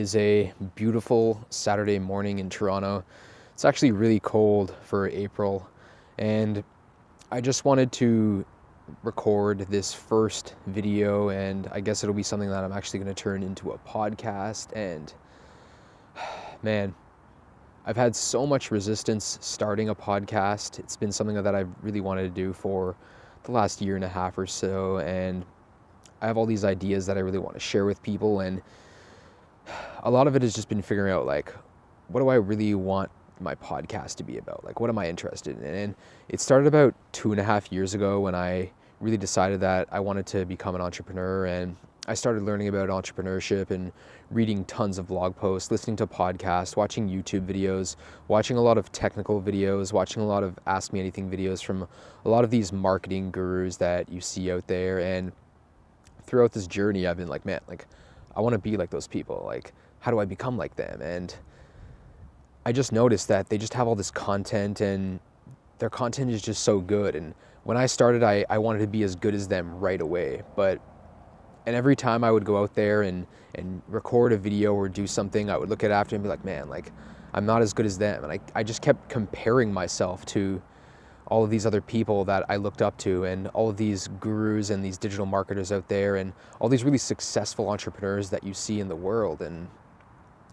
is a beautiful Saturday morning in Toronto. It's actually really cold for April, and I just wanted to record this first video, and I guess it'll be something that I'm actually going to turn into a podcast. And man, I've had so much resistance starting a podcast. It's been something that I've really wanted to do for the last year and a half or so, and I have all these ideas that I really want to share with people, and a lot of it has just been figuring out, like, what do I really want my podcast to be about? Like, what am I interested in? And it started about 2.5 years ago when I really decided that I wanted to become an entrepreneur, and I started learning about entrepreneurship and reading tons of blog posts, listening to podcasts, watching YouTube videos, watching a lot of technical videos, watching a lot of Ask Me Anything videos from a lot of these marketing gurus that you see out there. And throughout this journey, I've been like, man, like, I want to be like those people. Like, how do I become like them? And I just noticed that they just have all this content, and their content is just so good. And when I started, I wanted to be as good as them right away. And every time I would go out there and record a video or do something, I would look at it after and be like, man, like, I'm not as good as them. And I just kept comparing myself to all of these other people that I looked up to, and all of these gurus and these digital marketers out there, and all these really successful entrepreneurs that you see in the world. And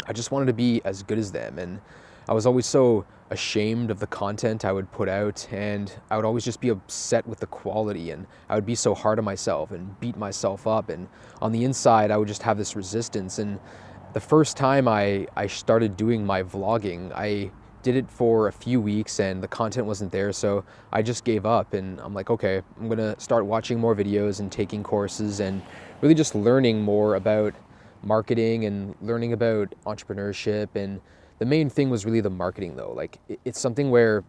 I just wanted to be as good as them. And I was always so ashamed of the content I would put out, and I would always just be upset with the quality, and I would be so hard on myself and beat myself up. And on the inside, I would just have this resistance. And the first time I started doing my vlogging, I did it for a few weeks and the content wasn't there, so I just gave up. And I'm like, okay, I'm gonna start watching more videos and taking courses and really just learning more about marketing and learning about entrepreneurship. And the main thing was really the marketing, though. Like, it's something where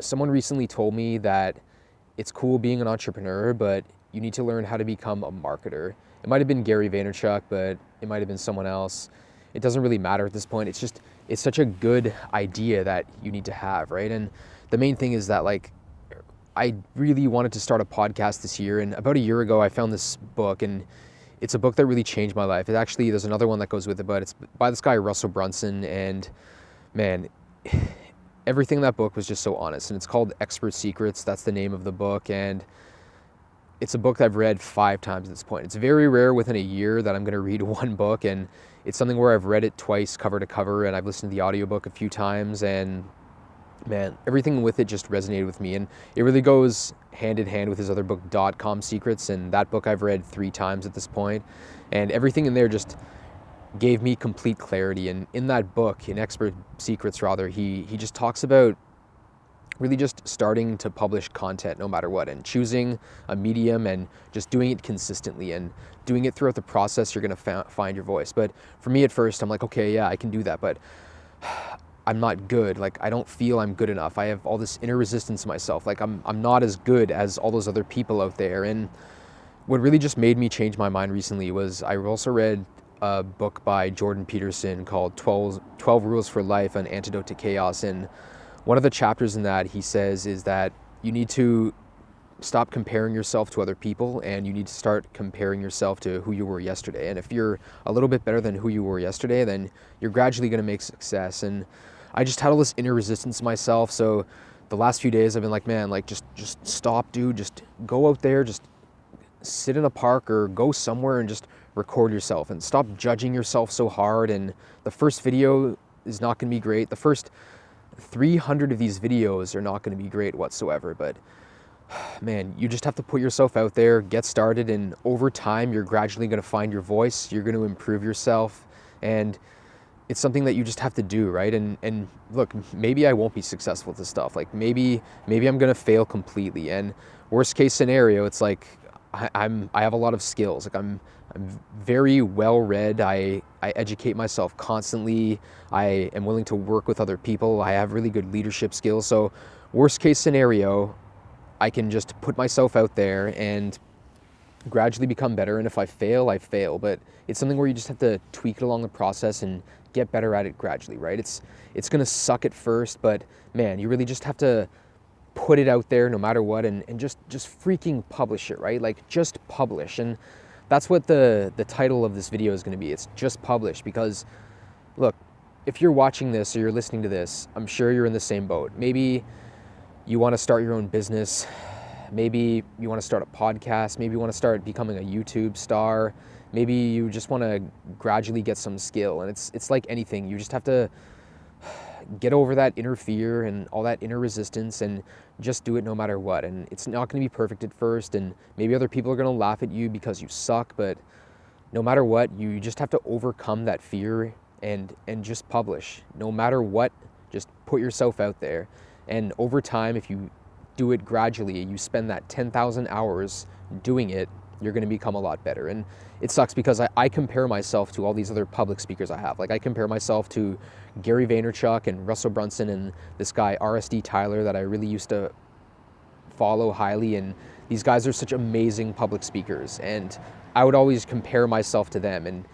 someone recently told me that it's cool being an entrepreneur, but you need to learn how to become a marketer. It might have been Gary Vaynerchuk, but it might have been someone else. It doesn't really matter at this point. It's such a good idea that you need to have, right? And the main thing is that, like, I really wanted to start a podcast this year, and about a year ago I found this book, and it's a book that really changed my life. There's another one that goes with it, but it's by this guy Russell Brunson, and man, everything in that book was just so honest. And it's called Expert Secrets. That's the name of the book, and it's a book that I've read 5 times at this point. It's very rare within a year that I'm going to read one book, and it's something where I've read it twice, cover to cover, and I've listened to the audiobook a few times, and man, everything with it just resonated with me. And it really goes hand in hand with his other book, DotCom Secrets, and that book I've read 3 times at this point. And everything in there just gave me complete clarity. And in that book, in Expert Secrets rather, he just talks about really just starting to publish content no matter what, and choosing a medium and just doing it consistently and doing it throughout the process. You're going to find your voice. But for me at first, I'm like, okay, yeah, I can do that, but I'm not good. Like, I don't feel I'm good enough. I have all this inner resistance to myself. Like, I'm not as good as all those other people out there. And what really just made me change my mind recently was I also read a book by Jordan Peterson called 12 Rules for Life, an Antidote to Chaos. And one of the chapters in that, he says, is that you need to stop comparing yourself to other people, and you need to start comparing yourself to who you were yesterday. And if you're a little bit better than who you were yesterday, then you're gradually going to make success. And I just had all this inner resistance to myself. So the last few days I've been like, man, like, just stop, dude. Just go out there, just sit in a park or go somewhere and just record yourself, and stop judging yourself so hard. And the first video is not going to be great. The first 300 of these videos are not going to be great whatsoever, but man, you just have to put yourself out there, get started, and over time you're gradually going to find your voice. You're going to improve yourself, and it's something that you just have to do, right? And look, maybe I won't be successful with this stuff. Like, maybe I'm going to fail completely, and worst case scenario, it's like I have a lot of skills. Like, I'm very well read. I educate myself constantly. I am willing to work with other people. I have really good leadership skills. So worst case scenario, I can just put myself out there and gradually become better. And if I fail, I fail. But it's something where you just have to tweak it along the process and get better at it gradually, right? It's going to suck at first, but man, you really just have to put it out there no matter what, and just freaking publish it, right? Like, just publish. And that's what the title of this video is going to be. It's just publish, because look, if you're watching this or you're listening to this, I'm sure you're in the same boat. Maybe you want to start your own business. Maybe you want to start a podcast. Maybe you want to start becoming a YouTube star. Maybe you just want to gradually get some skill. And it's like anything. You just have to get over that inner fear and all that inner resistance and just do it no matter what. And it's not going to be perfect at first. And maybe other people are going to laugh at you because you suck. But no matter what, you just have to overcome that fear and just publish. No matter what, just put yourself out there. And over time, if you do it gradually, you spend that 10,000 hours doing it, you're going to become a lot better. And it sucks because I compare myself to all these other public speakers I have. Like I compare myself to Gary Vaynerchuk and Russell Brunson and this guy RSD Tyler that I really used to follow highly. And these guys are such amazing public speakers. And I would always compare myself to them. And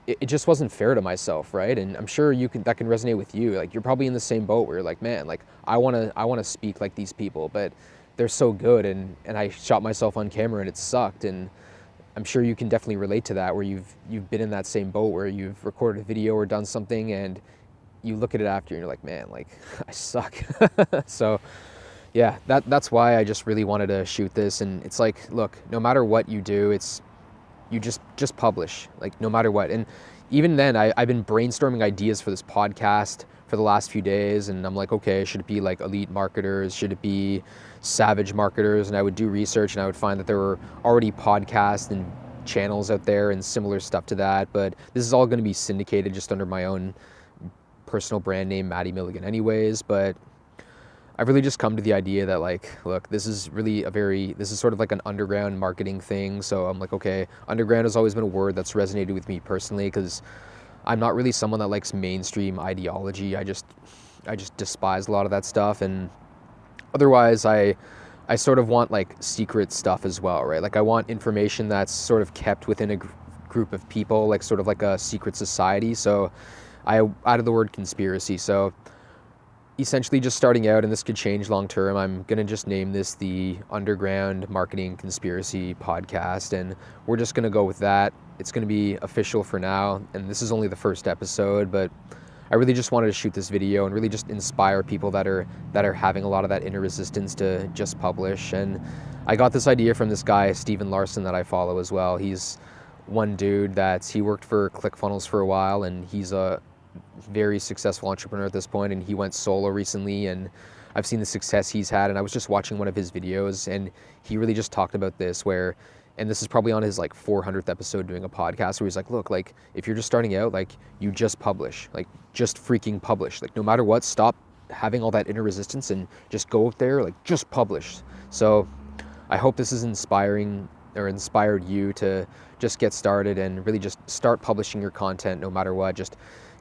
it just wasn't fair to myself, right? And I'm sure that can resonate with you. Like you're probably in the same boat where you're like, man, like I wanna speak like these people, but they're so good, and I shot myself on camera and it sucked. And I'm sure you can definitely relate to that, where you've been in that same boat where you've recorded a video or done something and you look at it after and you're like, man, like I suck. So yeah, that's why I just really wanted to shoot this. And it's like, look, no matter what you do, you just publish, like no matter what. And even then, I've been brainstorming ideas for this podcast for the last few days, and I'm like, okay, should it be like elite marketers? Should it be savage marketers? And I would do research and I would find that there were already podcasts and channels out there and similar stuff to that, but this is all going to be syndicated just under my own personal brand name, Matty Milligan anyways. But I've really just come to the idea that like, look, this is sort of like an underground marketing thing. So I'm like, okay, underground has always been a word that's resonated with me personally, because I'm not really someone that likes mainstream ideology. I just despise a lot of that stuff. And otherwise I sort of want like secret stuff as well, right? Like I want information that's sort of kept within a group of people, like sort of like a secret society. So I added the word conspiracy. So essentially just starting out, and this could change long term, I'm going to just name this the Underground Marketing Conspiracy Podcast, and we're just going to go with that. It's going to be official for now, and this is only the first episode, but I really just wanted to shoot this video and really just inspire people that are having a lot of that inner resistance to just publish. And I got this idea from this guy, Steven Larson, that I follow as well. He's one dude he worked for ClickFunnels for a while, and he's a very successful entrepreneur at this point, and he went solo recently, and I've seen the success he's had. And I was just watching one of his videos, and he really just talked about this, and this is probably on his like 400th episode doing a podcast, where he's like, look, like if you're just starting out, like you just publish, like just freaking publish, like no matter what, stop having all that inner resistance and just go out there, like just publish. So I hope this is inspired you to just get started and really just start publishing your content no matter what. Just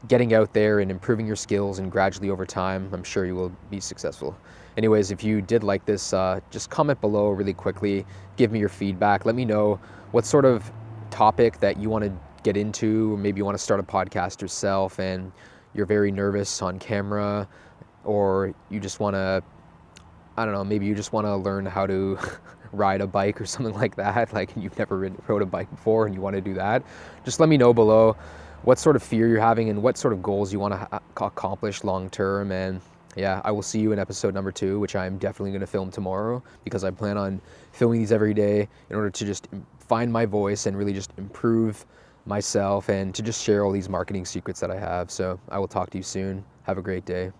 getting out there and improving your skills, and gradually over time, I'm sure you will be successful. Anyways, if you did like this, just comment below really quickly, give me your feedback, let me know what sort of topic that you want to get into, or maybe you want to start a podcast yourself and you're very nervous on camera, or you just want to, I don't know, maybe you just want to learn how to ride a bike or something like that, like you've never rode a bike before and you want to do that. Just let me know below what sort of fear you're having and what sort of goals you want to accomplish long term. And yeah, I will see you in episode number 2, which I'm definitely going to film tomorrow, because I plan on filming these every day in order to just find my voice and really just improve myself and to just share all these marketing secrets that I have. So I will talk to you soon. Have a great day.